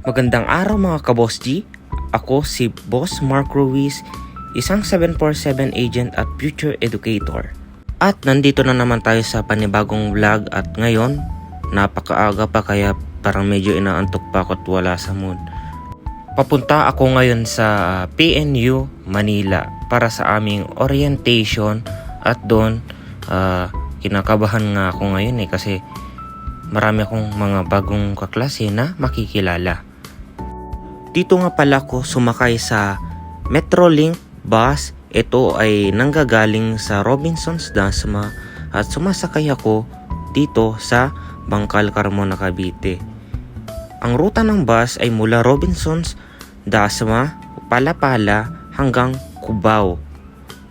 Magandang araw mga ka-Boss G. Ako si Boss Mark Ruiz, isang 747 agent at future educator. At nandito na naman tayo sa panibagong vlog at ngayon, napakaaga pa kaya parang medyo inaantok pa ako at wala sa mood. Papunta ako ngayon sa PNU Manila para sa aming orientation at doon kinakabahan nga ako ngayon kasi marami akong mga bagong kaklase na makikilala. Dito nga pala ko sumakay sa Metrolink bus. Ito ay nanggagaling sa Robinsons Dasma at sumasakay ako dito sa Bangkal, Carmona, Cavite. Ang ruta ng bus ay mula Robinsons Dasma, Palapala hanggang Cubao.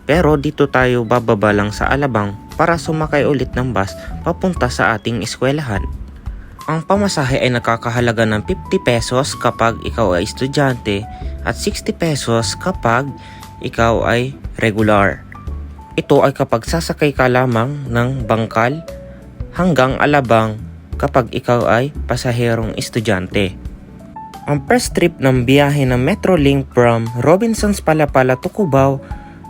Pero dito tayo bababa lang sa Alabang para sumakay ulit ng bus papunta sa ating eskwelahan. Ang pamasahe ay nakakahalaga ng 50 pesos kapag ikaw ay estudyante at 60 pesos kapag ikaw ay regular. Ito ay kapag sasakay ka lamang ng Bangkal hanggang Alabang kapag ikaw ay pasaherong estudyante. Ang first trip ng biyahe ng Metrolink from Robinsons Palapala to Cubao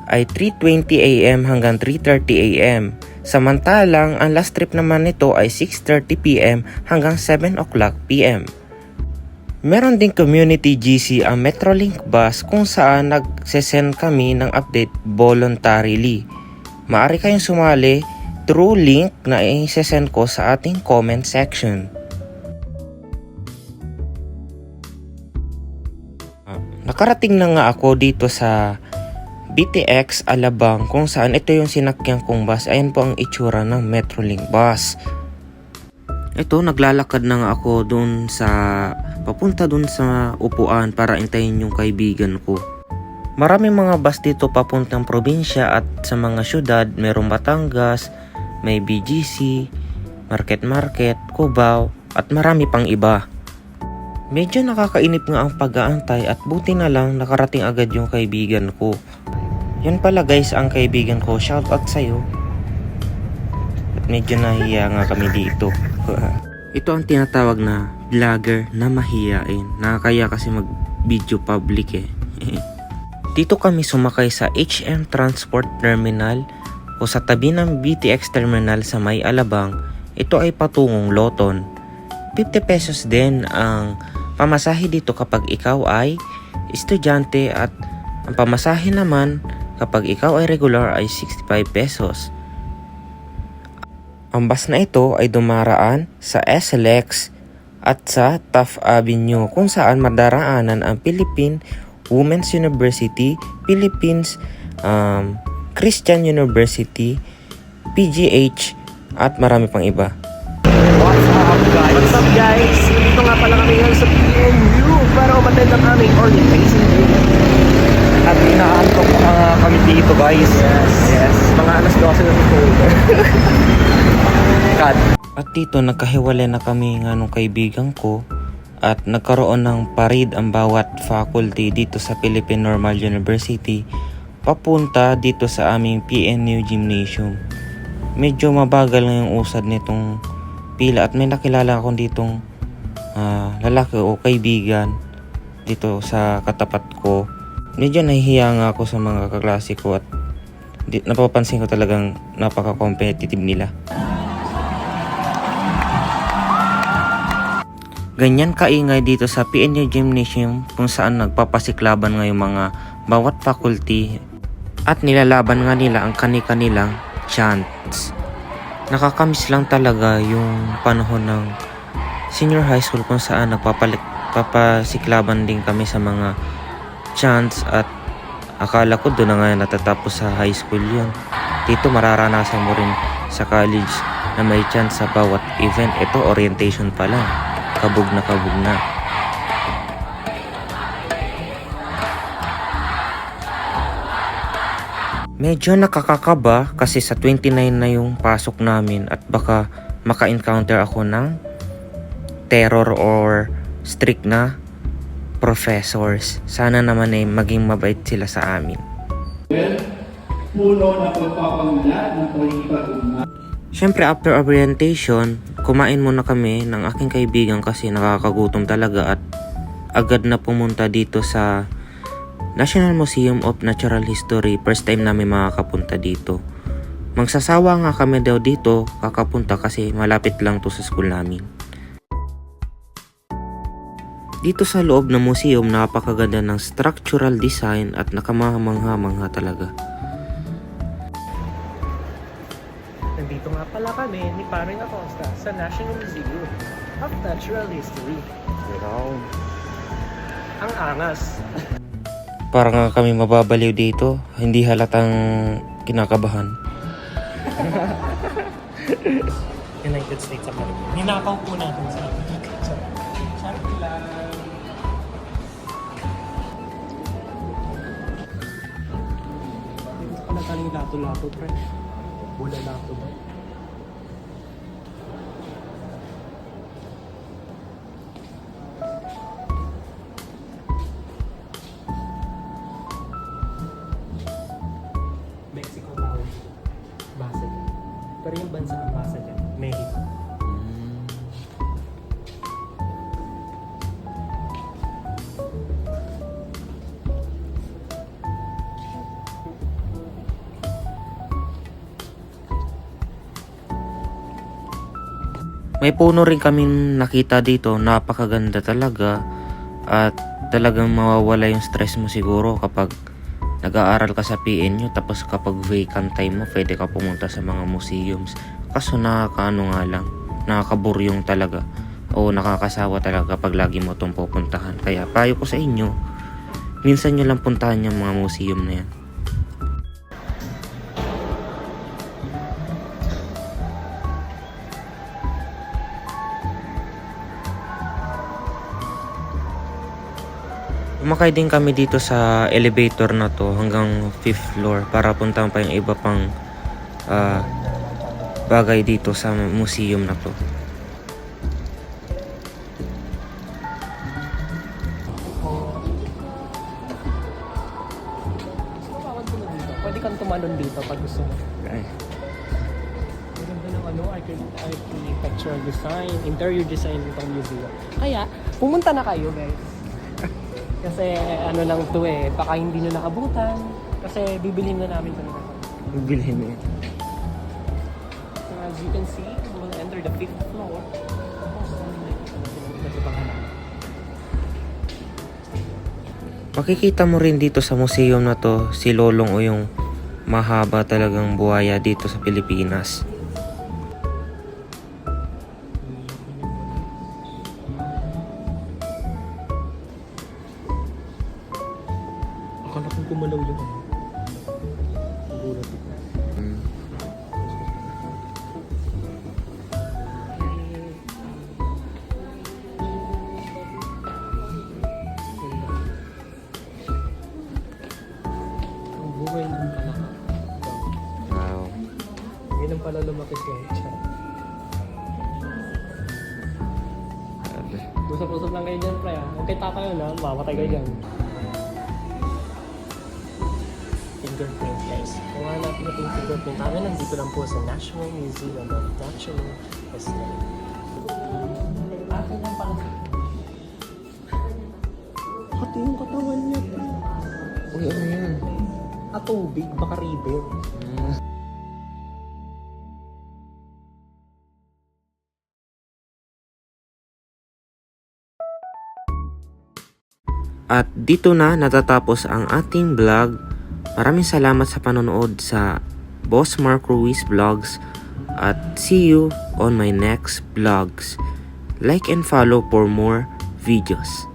ay 3:20 AM hanggang 3:30 AM. Samantalang ang last trip naman nito ay 6:30 PM hanggang 7 o'clock PM. Meron ding community GC ang Metrolink bus kung saan nagsesend kami ng update voluntarily. Maaari kayong sumali through link na i-send ko sa ating comment section. Nakarating na nga ako dito sa BTX Alabang kung saan ito yung sinakyan kong bus. Ayan po ang itsura ng Metrolink bus. Ito, naglalakad na nga ako papunta dun sa upuan para intayin yung kaibigan ko. Maraming mga bus dito papuntang probinsya at sa mga syudad. Merong Batangas, may BGC, Market, Cubao at marami pang iba. Medyo nakakainip nga ang pag-aantay at buti na lang nakarating agad yung kaibigan ko. Yan pala guys ang kaibigan ko, shoutout sa'yo. At medyo nahiya nga kami dito. Ito ang tinatawag na vlogger na mahiyain. Nakakaya kasi mag video public Dito kami sumakay sa HM Transport Terminal o sa tabi ng BTX Terminal sa May Alabang. Ito ay patungong Loton. 50 pesos din ang pamasahe dito kapag ikaw ay estudyante at ang pamasahe naman kapag ikaw ay regular ay 65 pesos. Ang bus na ito ay dumaraan sa SLX at sa Taft Avenue kung saan madaraanan ang Philippine Women's University, Philippines Christian University, PGH at marami pang iba. What's up guys? Dito nga pala kami ngayon sa PNU para umattend ang aming orientation. At inaantok kami dito guys. Yes. Mga alas 12 na ito. At dito nagkahiwalay na kami nga nung kaibigan ko at nagkaroon ng parid ang bawat faculty dito sa Philippine Normal University papunta dito sa aming PNU Gymnasium. Medyo mabagal nga yung usad nitong pila at may nakilala akong ditong lalaki o kaibigan dito sa katapat ko. Medyo nahihiya nga ako sa mga kaklase ko at napapansin ko talagang napaka-competitive nila. Ganyan kaingay dito sa PNU Gymnasium kung saan nagpapasiklaban nga yung mga bawat faculty at nilalaban nga nila ang kani-kanilang chants. Nakakamiss lang talaga yung panahon ng senior high school kung saan nagpapasiklaban din kami sa mga chants at akala ko doon na nga natatapos sa high school yun. Dito mararanasan mo rin sa college na may chants sa bawat event. Ito orientation pa lang. Kabog na kabog na. Medyo nakakakaba kasi sa 29 na yung pasok namin at baka maka-encounter ako ng terror or strict na professors. Sana naman ay maging mabait sila sa amin. Puno na pagpapamulat ng pagpapaguma. Siyempre after orientation, kumain muna kami ng aking kaibigan kasi nakakagutom talaga at agad na pumunta dito sa National Museum of Natural History. First time namin makakapunta dito. Magsasawa nga kami daw dito kakapunta kasi malapit lang to sa school namin. Dito sa loob ng museum, napakaganda ng structural design at nakamangha-mangha talaga. Nandito nga pala kami ni Paring Acosta sa National Museum of Natural History. Wow. Ang angas. Parang nga kami mababaliw dito, hindi halatang kinakabahan. United States of America. Ninakaw po natin sa Charot lang. Dito pala tayo lato-lato, pre. Bula lato ba? Mexico tawag dito. Base dyan. Pero yung bansa ng base dyan, Mexico. May puno rin kami nakita dito, napakaganda talaga at talagang mawawala yung stress mo siguro kapag nag-aaral ka sa PNU tapos kapag vacant time mo pwede ka pumunta sa mga museums. Kaso nakakaano nga lang, nakakaburyong talaga o nakakasawa talaga kapag lagi mo itong pupuntahan. Kaya payo ko sa inyo, minsan nyo lang puntahan yung mga museum na yan. Umakay din kami dito sa elevator na to hanggang 5th floor para puntahan pa yung iba pang bagay dito sa museum na to. Pwede kang tumalon dito pag gusto mo. Ay. Maganda ng architectural design, interior design itong museum. Kaya, pumunta na kayo guys. Kasi ano lang to baka hindi nyo nakabutan. Kasi bibilhin na namin ito. Bilhin mo. So as you can see, we'll enter the 5th floor. Makikita mo rin dito sa museum na to si Lolong o yung mahaba talagang buhaya dito sa Pilipinas. Akala kong kumalaw yung ano. Gulat ito. Ang buhay ng palaka. Wow. Ganun pala lumaki siya. Usap-usap lang kayo dyan, pre. Okay, taka yun ha. Mamatay kayo dyan. Fingerprint, guys. Kung hanapin natin yung fingerprint namin, nandito lang po sa National Museum of Natural History. Akin lang pala. Hati yung katawan niya. Uy, ano yan? Tubig, baka river. At dito na natatapos ang ating vlog. Maraming salamat sa panonood sa Boss Mark Ruiz Vlogs at see you on my next vlogs. Like and follow for more videos.